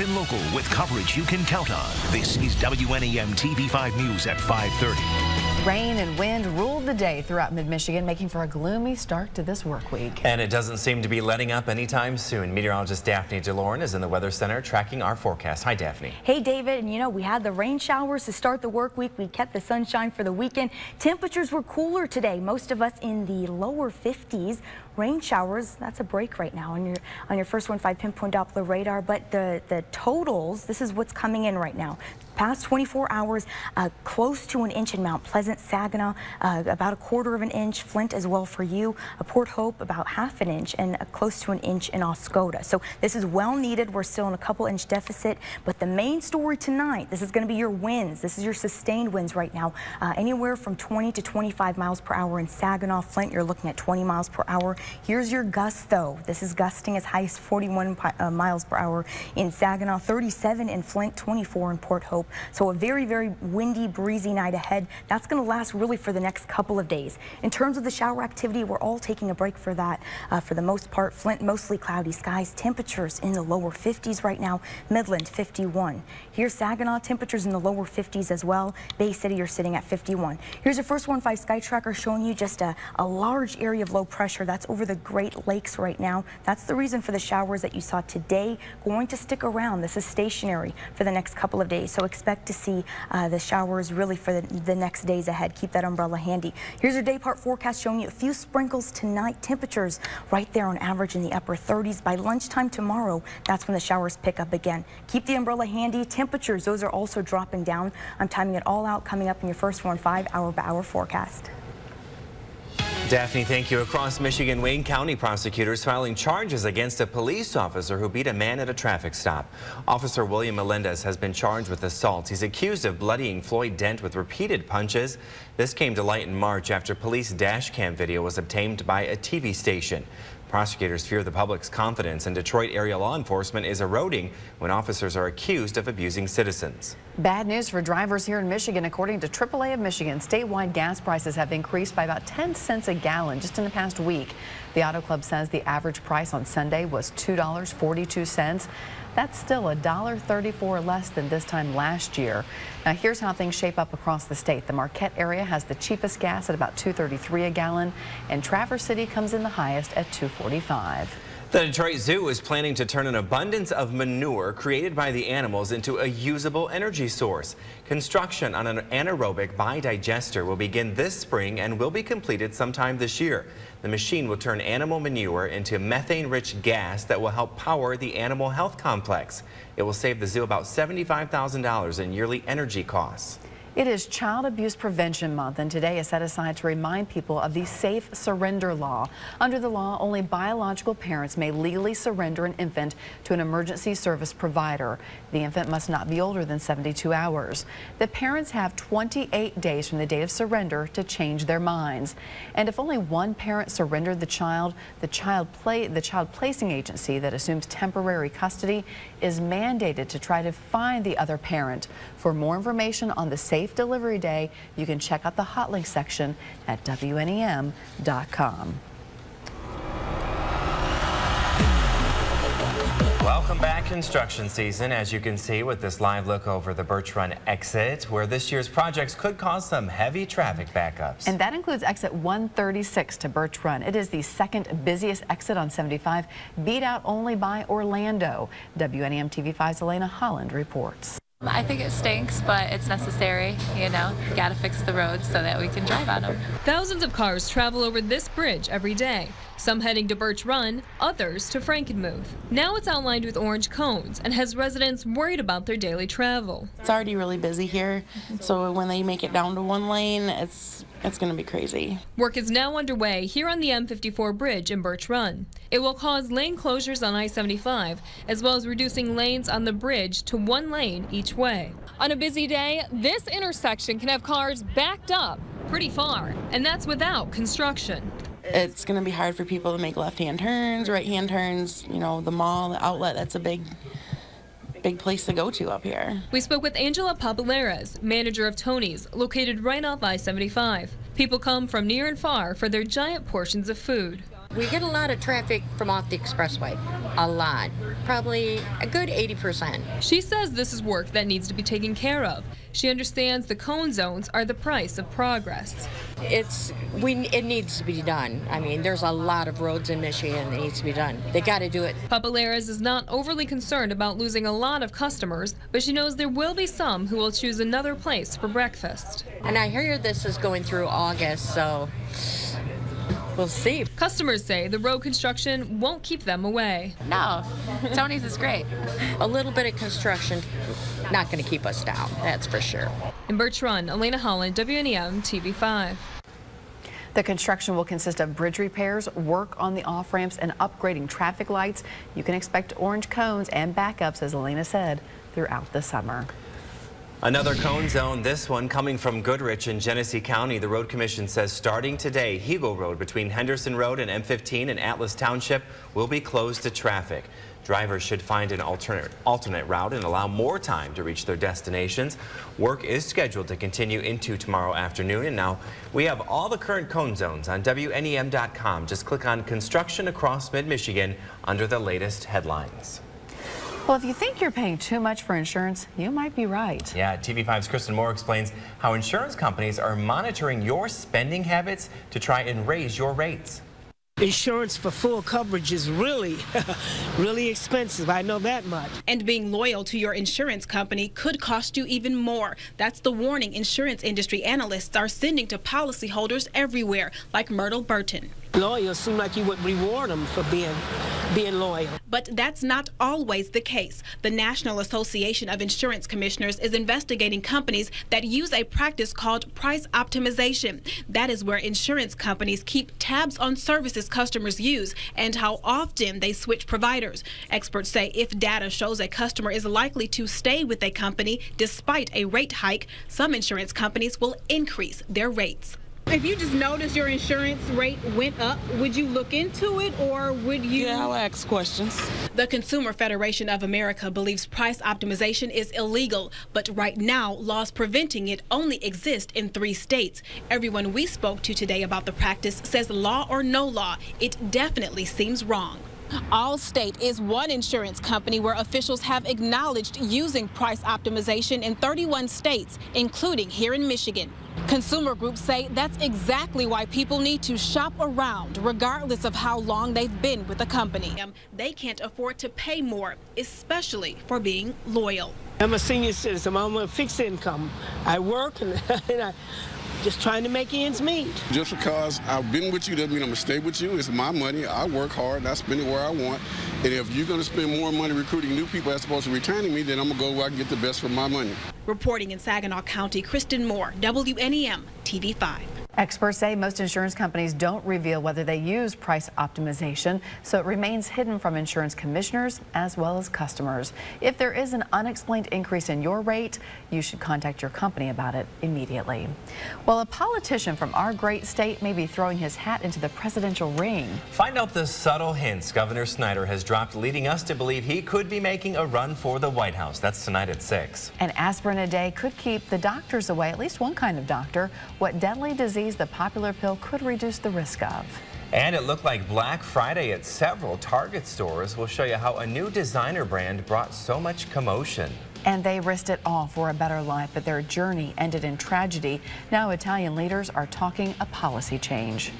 And local with coverage you can count on. This is WNEM-TV5 News at 5:30. Rain and wind ruled the day throughout mid-Michigan, making for a gloomy start to this work week. And it doesn't seem to be letting up anytime soon. Meteorologist Daphne DeLorean is in the Weather Center tracking our forecast. Hi, Daphne. Hey, David. And you know, we had the rain showers to start the work week. We kept the sunshine for the weekend. Temperatures were cooler today. Most of us in the lower 50s. Rain showers, that's a break right now on your first 1.5 pinpoint Doppler radar. But the totals, this is what's coming in right now. Past 24 hours, close to an inch in Mount Pleasant, Saginaw, about 1/4 of an inch, Flint as well for you, Port Hope about 1/2 inch, and close to an inch in Oscoda. So this is well needed. We're still in a couple-inch deficit, but the main story tonight, this is going to be your winds. This is your sustained winds right now, anywhere from 20 to 25 miles per hour in Saginaw. Flint, you're looking at 20 miles per hour. Here's your gusts, though. This is gusting as high as 41 miles per hour in Saginaw, 37 in Flint, 24 in Port Hope. So a very, very windy, breezy night ahead. That's going to last really for the next couple of days. In terms of the shower activity, we're all taking a break for that. For the most part, Flint, mostly cloudy skies. Temperatures in the lower 50s right now. Midland, 51. Here's Saginaw, temperatures in the lower 50s as well. Bay City, you're sitting at 51. Here's your first 1.5 sky tracker showing you just a large area of low pressure. That's over the Great Lakes right now. That's the reason for the showers that you saw today going to stick around. This is stationary for the next couple of days. So expect to see the showers really for the next days ahead. Keep that umbrella handy. Here's your day part forecast showing you a few sprinkles tonight. Temperatures right there on average in the upper 30s. By lunchtime tomorrow, that's when the showers pick up again. Keep the umbrella handy. Temperatures, those are also dropping down. I'm timing it all out coming up in your first 1.5 hour-by-hour forecast. Daphne, thank you. Across Michigan, Wayne County prosecutors filing charges against a police officer who beat a man at a traffic stop. Officer William Melendez has been charged with assault. He's accused of bloodying Floyd Dent with repeated punches. This came to light in March after police dash cam video was obtained by a TV station. Prosecutors fear the public's confidence in Detroit area law enforcement is eroding when officers are accused of abusing citizens. Bad news for drivers here in Michigan. According to AAA of Michigan, statewide gas prices have increased by about 10 cents a gallon just in the past week. The Auto Club says the average price on Sunday was $2.42. That's still $1.34 less than this time last year. Now here's how things shape up across the state. The Marquette area has the cheapest gas at about $2.33 a gallon, and Traverse City comes in the highest at $2.45. The Detroit Zoo is planning to turn an abundance of manure created by the animals into a usable energy source. Construction on an anaerobic biodigester will begin this spring and will be completed sometime this year. The machine will turn animal manure into methane-rich gas that will help power the animal health complex. It will save the zoo about $75,000 in yearly energy costs. It is Child Abuse Prevention Month, and today is set aside to remind people of the safe surrender law. Under the law, only biological parents may legally surrender an infant to an emergency service provider. The infant must not be older than 72 hours. The parents have 28 days from the date of surrender to change their minds. And if only one parent surrendered the child placing agency that assumes temporary custody is mandated to try to find the other parent. For more information on the Safe Delivery Day, you can check out the hot link section at WNEM.com. Welcome back. Construction season, as you can see with this live look over the Birch Run exit, where this year's projects could cause some heavy traffic backups. And that includes exit 136 to Birch Run. It is the second busiest exit on 75, beat out only by Orlando. WNEM-TV5's Elena Holland reports. I think it stinks, but it's necessary, you know. You gotta fix the roads so that we can drive on them. Thousands of cars travel over this bridge every day. Some heading to Birch Run, others to Frankenmuth. Now it's outlined with orange cones and has residents worried about their daily travel. It's already really busy here, so when they make it down to one lane, it's going to be crazy. Work is now underway here on the M54 bridge in Birch Run. It will cause lane closures on I-75, as well as reducing lanes on the bridge to one lane each way. On a busy day, this intersection can have cars backed up pretty far, and that's without construction. It's going to be hard for people to make left-hand turns, right-hand turns. You know, the mall, the outlet, that's a big place to go to up here. We spoke with Angela Papaleras, manager of Tony's, located right off I-75. People come from near and far for their giant portions of food. We get a lot of traffic from off the expressway, a lot. Probably a good 80%. She says this is work that needs to be taken care of. She understands the cone zones are the price of progress. It needs to be done. I mean, there's a lot of roads in Michigan that needs to be done. They got to do it. Papaleras is not overly concerned about losing a lot of customers, but she knows there will be some who will choose another place for breakfast. And I hear this is going through August, so we'll see. Customers say the road construction won't keep them away. No, Tony's is great. A little bit of construction, not going to keep us down, that's for sure. In Birch Run, Elena Holland, WNEM-TV5. The construction will consist of bridge repairs, work on the off-ramps, and upgrading traffic lights. You can expect orange cones and backups, as Elena said, throughout the summer. Another cone zone, this one coming from Goodrich in Genesee County. The Road Commission says starting today, Hego Road between Henderson Road and M15 in Atlas Township will be closed to traffic. Drivers should find an alternate route and allow more time to reach their destinations. Work is scheduled to continue into tomorrow afternoon. And now we have all the current cone zones on WNEM.com. Just click on Construction Across Mid-Michigan under the latest headlines. Well, if you think you're paying too much for insurance, you might be right. Yeah, TV5's Kristen Moore explains how insurance companies are monitoring your spending habits to try and raise your rates. Insurance for full coverage is really, really expensive. I know that much. And being loyal to your insurance company could cost you even more. That's the warning insurance industry analysts are sending to policyholders everywhere, like Myrtle Burton. Loyal seem like you would reward them for being loyal. But that's not always the case. The National Association of Insurance Commissioners is investigating companies that use a practice called price optimization. That is where insurance companies keep tabs on services customers use and how often they switch providers. Experts say if data shows a customer is likely to stay with a company despite a rate hike, some insurance companies will increase their rates. If you just noticed your insurance rate went up, would you look into it or would you? Yeah, I'll ask questions. The Consumer Federation of America believes price optimization is illegal, but right now laws preventing it only exist in 3 states. Everyone we spoke to today about the practice says law or no law, it definitely seems wrong. Allstate is one insurance company where officials have acknowledged using price optimization in 31 states, including here in Michigan. Consumer groups say that's exactly why people need to shop around, regardless of how long they've been with a company. They can't afford to pay more, especially for being loyal. I'm a senior citizen. I'm on a fixed income. I work and I just trying to make ends meet. Just because I've been with you doesn't mean I'm going to stay with you. It's my money. I work hard and I spend it where I want. And if you're going to spend more money recruiting new people as opposed to retaining me, then I'm going to go where I can get the best for my money. Reporting in Saginaw County, Kristen Moore, WNEM-TV5. Experts say most insurance companies don't reveal whether they use price optimization, so it remains hidden from insurance commissioners as well as customers. If there is an unexplained increase in your rate, you should contact your company about it immediately. Well, a politician from our great state may be throwing his hat into the presidential ring. Find out the subtle hints Governor Snyder has dropped, leading us to believe he could be making a run for the White House. That's tonight at 6. An aspirin a day could keep the doctors away, at least one kind of doctor. What deadly disease the popular pill could reduce the risk of. And it looked like Black Friday at several Target stores. We'll show you how a new designer brand brought so much commotion. And they risked it all for a better life, but their journey ended in tragedy. Now Italian leaders are talking a policy change.